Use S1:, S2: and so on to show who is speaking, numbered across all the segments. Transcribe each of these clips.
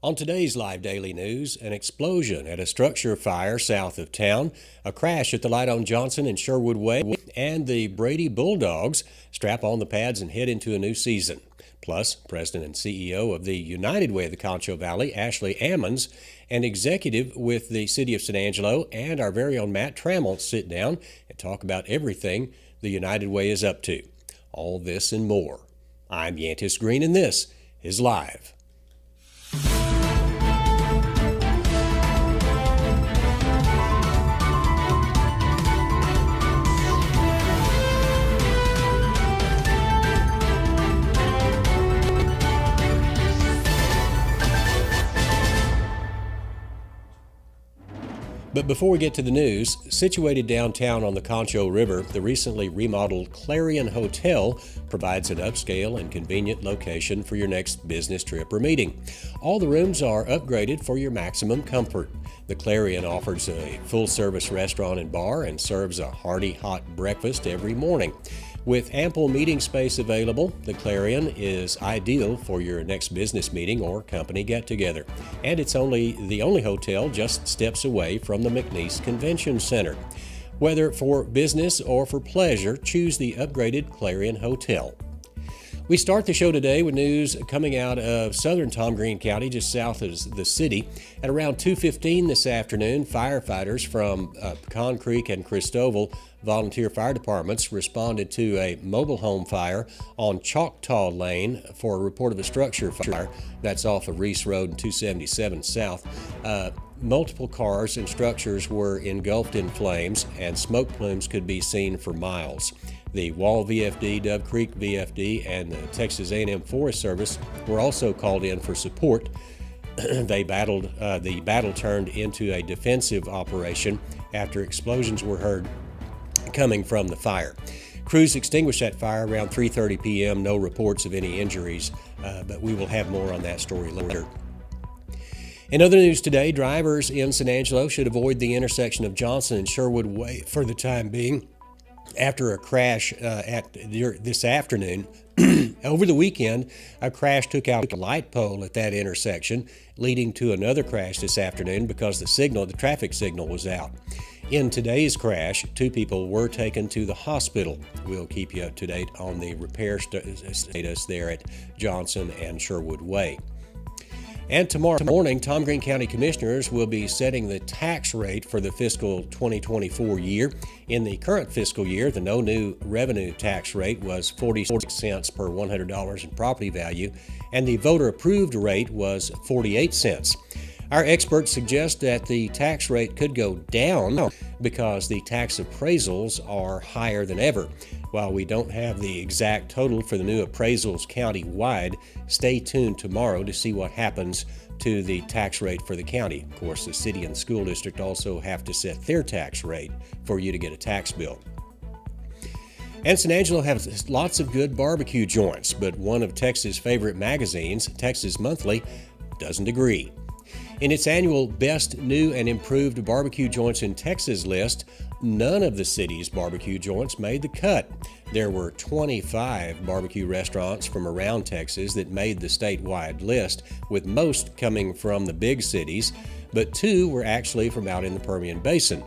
S1: On today's Live Daily News, an explosion at a structure fire south of town, a crash at the light on Johnson and Sherwood Way, and the Brady Bulldogs strap on the pads and head into a new season. Plus, President and CEO of the United Way of the Concho Valley, Ashley Ammons, and executive with the City of San Angelo, and our very own Matt Trammell sit down and talk about everything the United Way is up to. All this and more. I'm Yantis Green, and this is Live. But before we get to the news, situated downtown on the Concho River, the recently remodeled Clarion Hotel provides an upscale and convenient location for your next business trip or meeting. All the rooms are upgraded for your maximum comfort. The Clarion offers a full-service restaurant and bar and serves a hearty hot breakfast every morning. With ample meeting space available, the Clarion is ideal for your next business meeting or company get-together. And it's the only hotel just steps away from the McNeese Convention Center. Whether for business or for pleasure, choose the upgraded Clarion Hotel. We start the show today with news coming out of southern Tom Green County, just south of the city. At around 2:15 this afternoon, firefighters from Pecan Creek and Christoval volunteer fire departments responded to a mobile home fire on Choctaw Lane for a report of a structure fire. That's off of Reese Road and 277 South. Multiple cars and structures were engulfed in flames, and smoke plumes could be seen for miles. The Wall VFD, Dove Creek VFD, and the Texas A&M Forest Service were also called in for support. The battle turned into a defensive operation after explosions were heard coming from the fire. Crews extinguished that fire around 3:30 p.m. No reports of any injuries, but we will have more on that story later. In other news today, drivers in San Angelo should avoid the intersection of Johnson and Sherwood Way for the time being after a crash this afternoon. Over the weekend, a crash took out a light pole at that intersection, leading to another crash this afternoon because the traffic signal was out. In today's crash, 2 people were taken to the hospital. We'll keep you up to date on the repair status there at Johnson and Sherwood Way. And tomorrow morning, Tom Green County Commissioners will be setting the tax rate for the fiscal 2024 year. In the current fiscal year, the no new revenue tax rate was 46 cents per $100 in property value, and the voter-approved rate was 48 cents. Our experts suggest that the tax rate could go down because the tax appraisals are higher than ever. While we don't have the exact total for the new appraisals county-wide, stay tuned tomorrow to see what happens to the tax rate for the county. Of course, the city and school district also have to set their tax rate for you to get a tax bill. And San Angelo has lots of good barbecue joints, but one of Texas' favorite magazines, Texas Monthly, doesn't agree. In its annual Best New and Improved Barbecue Joints in Texas list, none of the city's barbecue joints made the cut. There were 25 barbecue restaurants from around Texas that made the statewide list, with most coming from the big cities, but 2 were actually from out in the Permian Basin.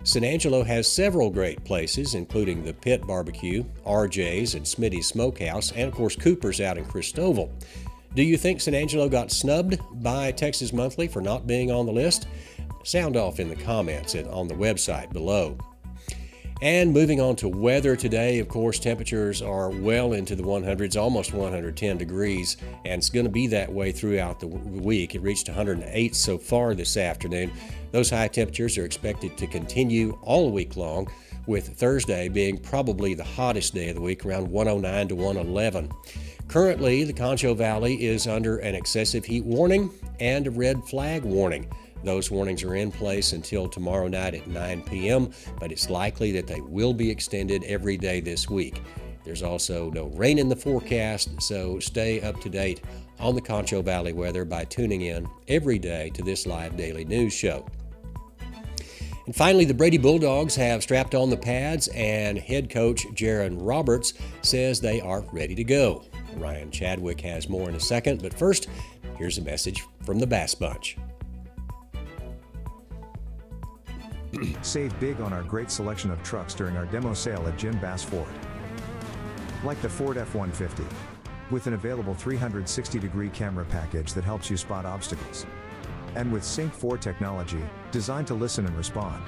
S1: San Angelo has several great places, including the Pit Barbecue, RJ's, and Smitty's Smokehouse, and of course Cooper's out in Christoval. Do you think San Angelo got snubbed by Texas Monthly for not being on the list? Sound off in the comments and on the website below. And moving on to weather today, of course, temperatures are well into the 100s, almost 110 degrees, and it's going to be that way throughout the week. It reached 108 so far this afternoon. Those high temperatures are expected to continue all week long, with Thursday being probably the hottest day of the week, around 109 to 111. Currently, the Concho Valley is under an excessive heat warning and a red flag warning. Those warnings are in place until tomorrow night at 9 p.m., but it's likely that they will be extended every day this week. There's also no rain in the forecast, so stay up to date on the Concho Valley weather by tuning in every day to this live daily news show. And finally, the Brady Bulldogs have strapped on the pads, and head coach Jaron Roberts says they are ready to go. Ryan Chadwick has more in a second, but first, here's a message from the Bass Bunch.
S2: Save big on our great selection of trucks during our demo sale at Jim Bass Ford. Like the Ford F-150, with an available 360-degree camera package that helps you spot obstacles. And with Sync 4 technology, designed to listen and respond.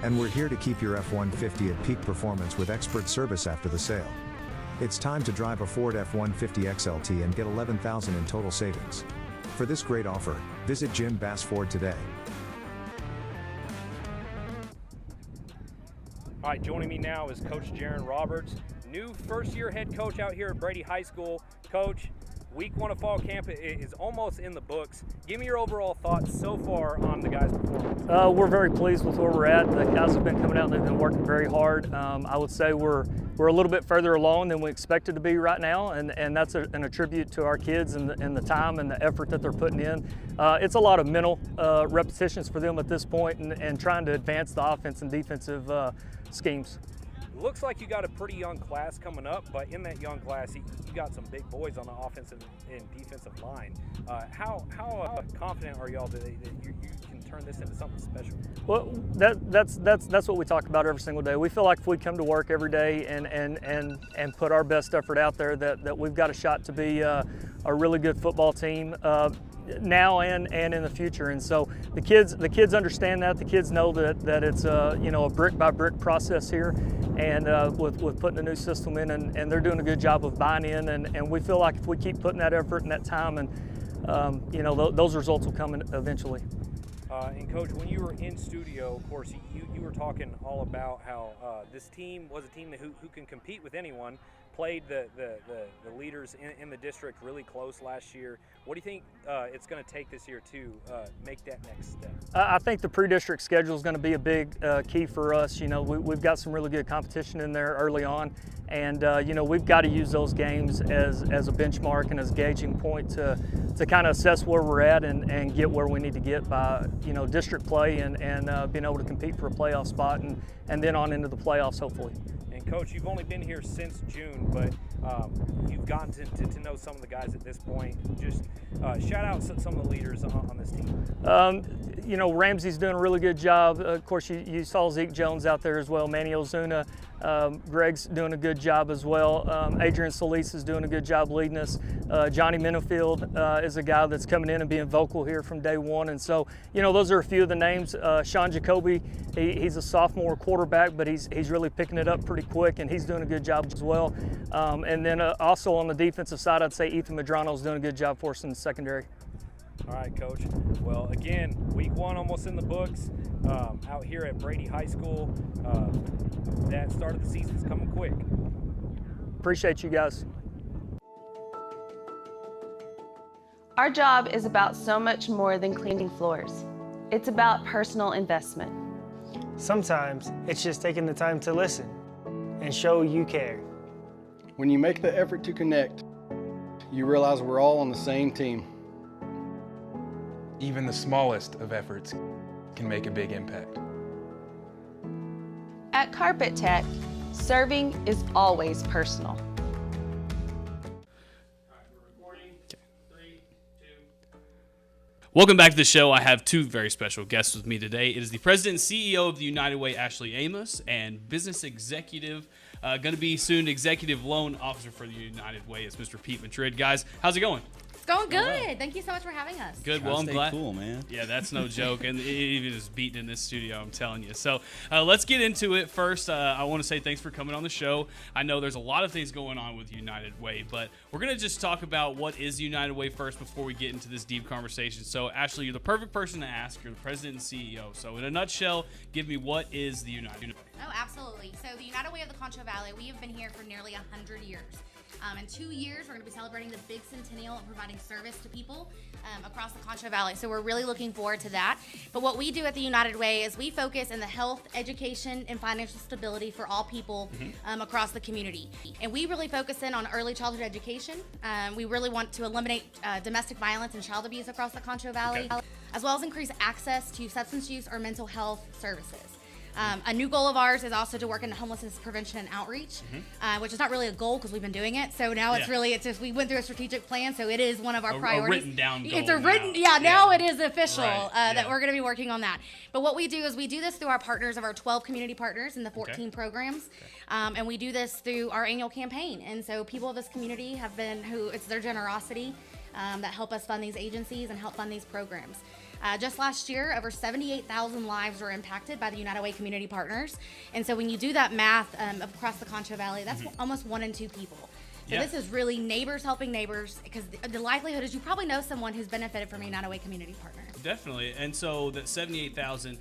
S2: And we're here to keep your F-150 at peak performance with expert service after the sale. It's time to drive a Ford F-150 XLT and get $11,000 in total savings. For this great offer, visit Jim Bass Ford today.
S3: All right, joining me now is Coach Jaron Roberts, new first-year head coach out here at Brady High School. Coach, week 1 of fall camp is almost in the books. Give me your overall thoughts so far on the guys' performance.
S4: We're very pleased with where we're at. The guys have been coming out and they've been working very hard. I would say we're a little bit further along than we expected to be right now, and that's an attribute to our kids and the time and the effort that they're putting in. It's a lot of mental repetitions for them at this point and trying to advance the offense and defensive schemes.
S3: Looks like you got a pretty young class coming up, but in that young class, you got some big boys on the offensive and defensive line. How confident are y'all that you can turn this into something special?
S4: Well, that's what we talk about every single day. We feel like if we come to work every day and put our best effort out there, that we've got a shot to be a really good football team now and in the future. And so the kids understand that. The kids know that it's a brick by brick process here, and with putting a new system in, and they're doing a good job of buying in, and we feel like if we keep putting that effort and that time, and those results will come in eventually.
S3: And Coach, when you were in studio, of course, you were talking all about how this team was a team who can compete with anyone, played the leaders in the district really close last year. What do you think it's going to take this year to make that next step?
S4: I think the pre-district schedule is going to be a big key for us. We've got some really good competition in there early on, and we've got to use those games as a benchmark and as a gauging point to kind of assess where we're at and get where we need to get by district play and being able to compete for a playoff spot and then on into the playoffs hopefully.
S3: And Coach, you've only been here since June, but you've gotten to know some of the guys at this point. Just shout out some of the leaders on this team.
S4: Ramsey's doing a really good job. Of course, you saw Zeke Jones out there as well. Manny Ozuna, Greg's doing a good job as well. Adrian Solis is doing a good job leading us. Johnny Minifield is a guy that's coming in and being vocal here from day one. And so, those are a few of the names. Sean Jacoby, he's a sophomore quarterback, but he's really picking it up pretty quick, and he's doing a good job as well. And then also on the defensive side, I'd say Ethan Medrano's doing a good job for us in the secondary.
S3: All right, Coach. Well, again, week 1 almost in the books out here at Brady High School. That start of the season's coming quick.
S4: Appreciate you guys.
S5: Our job is about so much more than cleaning floors. It's about personal investment.
S6: Sometimes it's just taking the time to listen and show you care.
S7: When you make the effort to connect, you realize we're all on the same team.
S8: Even the smallest of efforts can make a big impact.
S5: At Carpet Tech, serving is always personal.
S9: Welcome back to the show. I have two very special guests with me today. It is the president and CEO of the United Way, Ashley Amos, and business executive, going to be soon executive loan officer for the United Way. It's Mr. Pete Madrid. Guys, how's it going?
S10: It's going good. Thank you so much for having us.
S9: Good. Well, I'm glad.
S11: Cool, man.
S9: Yeah, that's no joke. And it even is beaten in this studio, I'm telling you. So let's get into it. First, I want to say thanks for coming on the show. I know there's a lot of things going on with United Way, but we're going to just talk about what is United Way first before we get into this deep conversation. So, Ashley, you're the perfect person to ask. You're the president and CEO. So, in a nutshell, give me what is the United Way?
S10: Oh, absolutely. So, the United Way of the Concho Valley, we have been here for nearly 100 years. In 2 years, we're going to be celebrating the big centennial and providing service to people across the Concho Valley. So we're really looking forward to that. But what we do at the United Way is we focus in the health, education, and financial stability for all people across the community. And we really focus in on early childhood education. We really want to eliminate domestic violence and child abuse across the Concho Valley, as well as increase access to substance use or mental health services. A new goal of ours is also to work in homelessness prevention and outreach, which is not really a goal because we've been doing it. So now it's just we went through a strategic plan, so it is one of our priorities.
S9: A written down goal.
S10: It's a written, now it is official that we're going to be working on that. But what we do is we do this through our partners of our 12 community partners and the 14 programs, and we do this through our annual campaign. And so people of this community have been it's their generosity that help us fund these agencies and help fund these programs. Just last year, over 78,000 lives were impacted by the United Way community partners. And so when you do that math across the Concho Valley, that's almost 1 in 2 people. So this is really neighbors helping neighbors, because the likelihood is you probably know someone who's benefited from a United Way community partner.
S9: Definitely. And so that 78,000,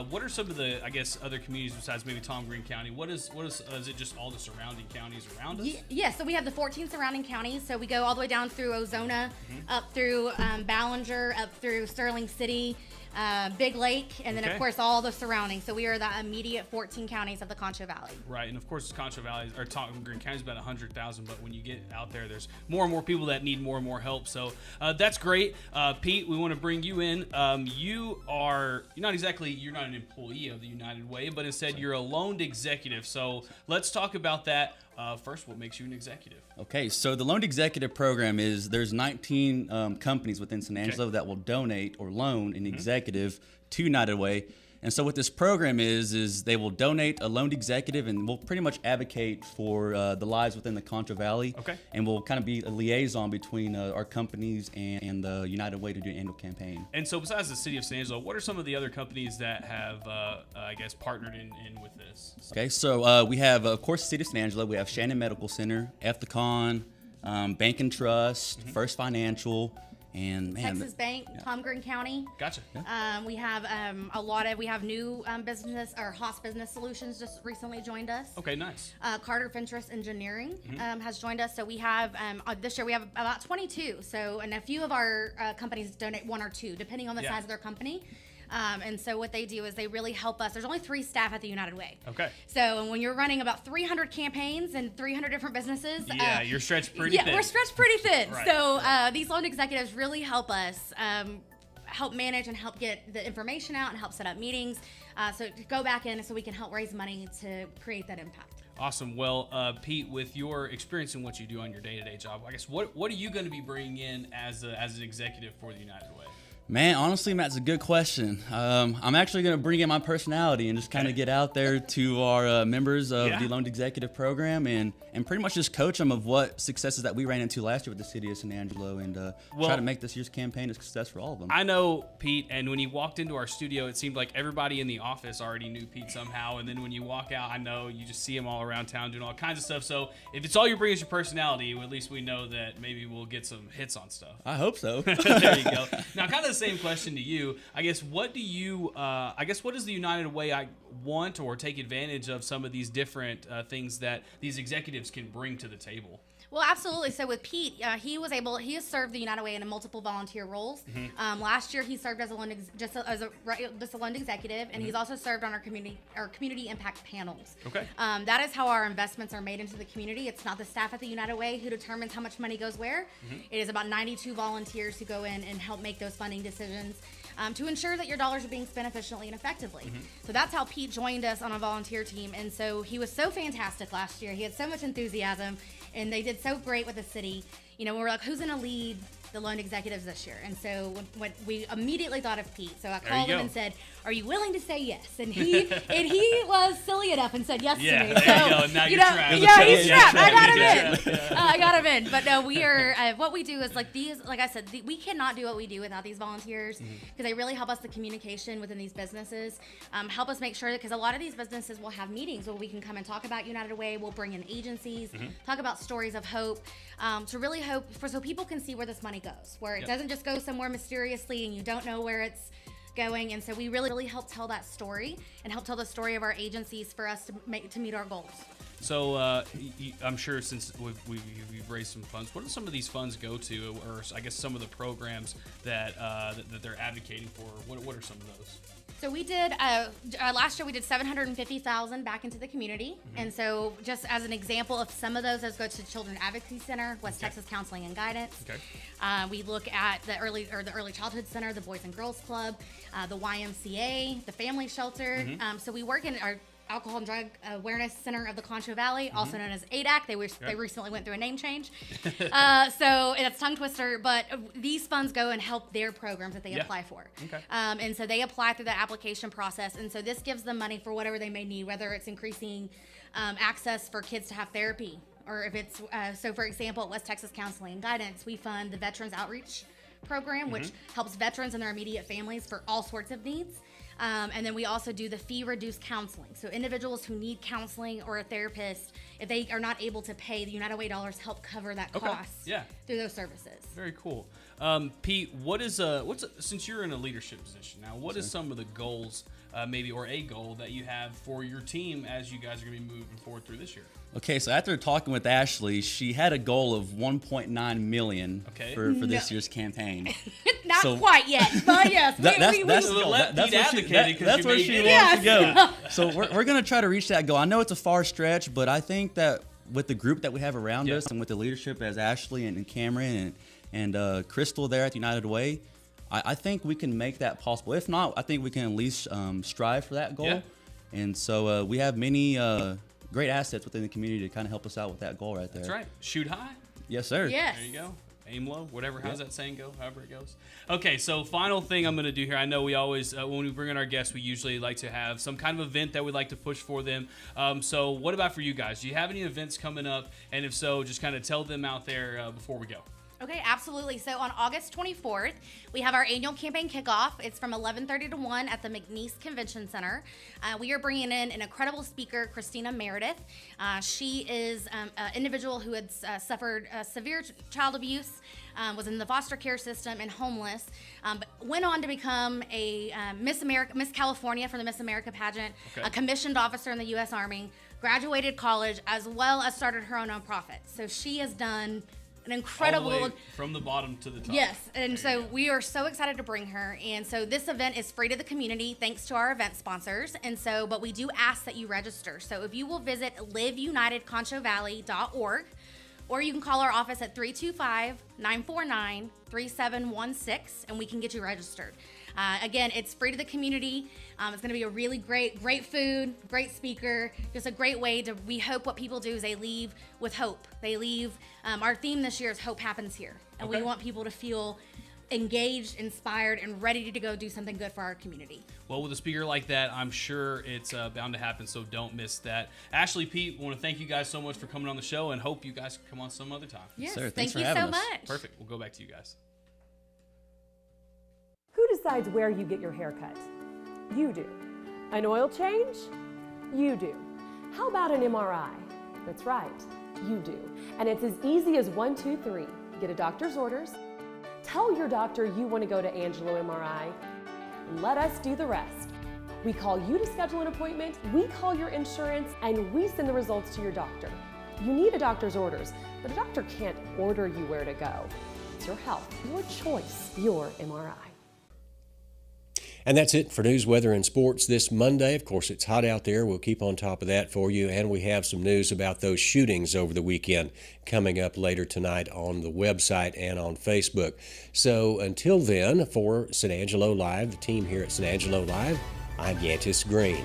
S9: what are some of the, I guess, other communities besides maybe Tom Green County? What is it just all the surrounding counties around us?
S10: Yeah, so we have the 14 surrounding counties. So we go all the way down through Ozona, up through Ballinger, up through Sterling City, Big Lake, and then of course all the surroundings. So we are the immediate 14 counties of the Concho Valley.
S9: Right, and of course Concho Valley or Tom Green County is about 100,000, but when you get out there, there's more and more people that need more and more help. So that's great. Pete, we want to bring you in. You're not an employee of the United Way, but instead you're a loaned executive. So let's talk about that. First, what makes you an executive?
S11: Okay, so the loaned executive program is there's 19 companies within San Angelo that will donate or loan an executive to United Way. And so what this program is they will donate a loaned executive, and we'll pretty much advocate for the lives within the Concho Valley. Okay. And we'll kind of be a liaison between our companies and the United Way to do an annual campaign.
S9: And so besides the city of San Angelo, what are some of the other companies that have, I guess, partnered in with this?
S11: Okay, so we have, of course, the city of San Angelo. We have Shannon Medical Center, Ethicon, Bank and Trust, First Financial, and
S10: Texas Bank, Tom Green County.
S9: Gotcha.
S10: We have we have new business, or Haas Business Solutions just recently joined us.
S9: Okay, nice.
S10: Carter Fentress Engineering has joined us. So we have this year we have about 22. So, and a few of our companies donate 1 or 2 depending on the size of their company. And so what they do is they really help us. There's only 3 staff at the United Way. Okay. So when you're running about 300 campaigns and 300 different businesses.
S9: You're stretched pretty thin.
S10: Yeah, we're stretched pretty thin.
S9: Right.
S10: So these loan executives really help us help manage and help get the information out and help set up meetings. So to go back in so we can help raise money to create that impact.
S9: Awesome. Well, Pete, with your experience in what you do on your day-to-day job, I guess what are you going to be bringing in as an executive for the United Way?
S11: Man, honestly, Matt, it's a good question. I'm actually going to bring in my personality and just kind of get out there to our members of the Loaned Executive Program and pretty much just coach them of what successes that we ran into last year with the city of San Angelo and try to make this year's campaign a success for all of them.
S9: I know Pete, and when he walked into our studio, it seemed like everybody in the office already knew Pete somehow, and then when you walk out, I know you just see him all around town doing all kinds of stuff. So if it's all you bring is your personality, well, at least we know that maybe we'll get some hits on stuff.
S11: I hope so.
S9: There you go. Now, kind of the same question to you. I guess what does the United Way want or take advantage of some of these different things that these executives can bring to the table?
S10: Well, absolutely. So with Pete, he has served the United Way in multiple volunteer roles. Last year, he served as a loan executive, and he's also served on our community impact panels. Okay. That is how our investments are made into the community. It's not the staff at the United Way who determines how much money goes where. It is about 92 volunteers who go in and help make those funding decisions to ensure that your dollars are being spent efficiently and effectively. So that's how Pete joined us on a volunteer team, and so he was so fantastic last year. He had so much enthusiasm, and they did so great with the city. You know, we were like, who's going to lead the loan executives this year? And so when we immediately thought of Pete. So I called him and said, are you willing to say yes? And he was silly enough and said yes to me.
S9: There you go. Now you're trapped.
S10: Yeah, he's trapped. I got him in. I got him in. But no, we are, what we do is like I said, we cannot do what we do without these volunteers because they really help us the communication within these businesses, help us make sure that, because a lot of these businesses will have meetings where we can come and talk about United Way. We'll bring in agencies, talk about stories of hope, to really hope so people can see where this money goes, where it doesn't just go somewhere mysteriously and you don't know where it's going. And so we really help tell that story and help tell the story of our agencies for us to meet our goals.
S9: So I'm sure since we've raised some funds, what do some of these funds go to, or I guess some of the programs that they're advocating for? What are some of those?
S10: So we did last year. We did $750,000 back into the community, and so just as an example of some of those go to Children Advocacy Center, West Texas Counseling and Guidance.
S9: Okay.
S10: We look at the Early Childhood Center, the Boys and Girls Club, the YMCA, the Family Shelter. So we work in our Alcohol and Drug Awareness Center of the Concho Valley, also known as ADAC. They recently went through a name change. So that's tongue twister, but these funds go and help their programs that they apply for.
S9: Okay.
S10: And so they apply through the application process. And so this gives them money for whatever they may need, whether it's increasing access for kids to have therapy, or if it's, so for example, at West Texas Counseling and Guidance, we fund the Veterans Outreach Program, which helps veterans and their immediate families for all sorts of needs. And then we also do the fee-reduced counseling. So individuals who need counseling or a therapist, if they are not able to pay, the United Way dollars help cover that cost through those services.
S9: Very cool. Pete, since you're in a leadership position now, what is some of the goals, maybe, or a goal that you have for your team as you guys are going to be moving forward through this year?
S11: Okay, so after talking with Ashley, she had a goal of $1.9 million for this year's campaign.
S10: Not quite yet, but yes.
S11: That's where she wants to go. So we're going to try to reach that goal. I know it's a far stretch, but I think that with the group that we have around us and with the leadership as Ashley and Cameron and Crystal there at United Way, I think we can make that possible. If not, I think we can at least strive for that goal.
S9: Yeah.
S11: And so we have many great assets within the community to kind of help us out with that goal right there.
S9: That's right. Shoot high.
S11: Yes, sir.
S10: Yes.
S9: There you go. Aim low, whatever. How's that saying go? However it goes. Okay, so final thing I'm going to do here. I know we always, when we bring in our guests, we usually like to have some kind of event that we'd like to push for them. So what about for you guys? Do you have any events coming up? And if so, just kind of tell them out there before we go.
S10: Okay, absolutely. So on August 24th, we have our annual campaign kickoff. It's from 11:30 to 1 at the McNeese Convention Center. We are bringing in an incredible speaker, Christina Meredith. She is an individual who had suffered severe child abuse, was in the foster care system and homeless, but went on to become a Miss California from the Miss America pageant, a commissioned officer in the U.S. Army, graduated college, as well as started her own nonprofit. So she has done an incredible,
S9: all the way from the bottom to the top.
S10: Yes, and so we are so excited to bring her. And so this event is free to the community thanks to our event sponsors. And so, but we do ask that you register. So if you will visit liveunitedconchodvalley.org, or you can call our office at 325-949-3716, and we can get you registered. Again, it's free to the community. It's going to be a really great food, great speaker, just a great way to, we hope what people do is they leave with hope. They leave, our theme this year is Hope Happens Here. And we want people to feel engaged, inspired, and ready to go do something good for our community.
S9: Well, with a speaker like that, I'm sure it's bound to happen, so don't miss that. Ashley, Pete, I want to thank you guys so much for coming on the show, and hope you guys can come on some other time.
S10: Yes,
S11: sir.
S10: Thank you so much.
S9: Perfect. We'll go back to you guys.
S12: Who decides where you get your hair cut? You do. An oil change? You do. How about an MRI? That's right, you do. And it's as easy as 1, 2, 3. Get a doctor's orders, tell your doctor you want to go to Angelo MRI, and let us do the rest. We call you to schedule an appointment, we call your insurance, and we send the results to your doctor. You need a doctor's orders, but a doctor can't order you where to go. It's your health, your choice, your MRI.
S1: And that's it for news, weather, and sports this Monday. Of course, it's hot out there. We'll keep on top of that for you. And we have some news about those shootings over the weekend coming up later tonight on the website and on Facebook. So until then, for San Angelo Live, the team here at San Angelo Live, I'm Yantis Green.